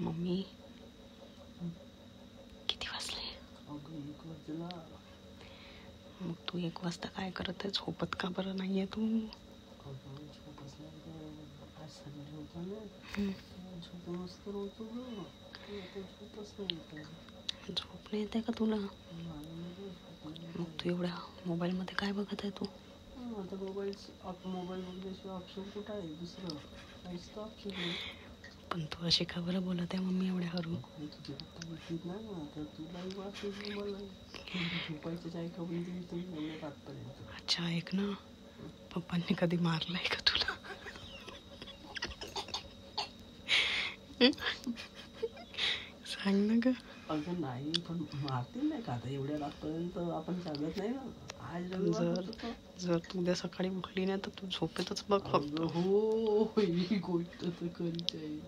Mummy किती वाजले? मग तू 1 वाजता काय करत आहे? झोपत का बरं नाहीये तू? झोप नाही येते का तुला? मग तू एवढ्या मोबाईल मध्ये काय बघत आहे तू? आता मोबाईल बघण्याशिवाय ऑप्शन कुठं आहे? दुसरं काहीच तर ऑप्शन नाही. पण तू अशी का बरं बोलत आहे मम्मी एवढ्या हरू? तुझे पप्पा येतील ना, तर तुलाही वाटेल मला झोपायच्या ऐकावून देईल तुम्ही बोलण्यात आजपर्यंत. अच्छा ऐक ना, पप्पांनी कधी मारलंय का तुला? सांग ना ग. अगं नाही, पण मारतील नाही का आता? एवढ्या रातपर्यंत आपण जागत नाही ना. आज जर तू उद्या सकाळी उठली नाही तर तू झोपेतच बघ फक्त. हो, ही गोष्ट तर खरीच आहे.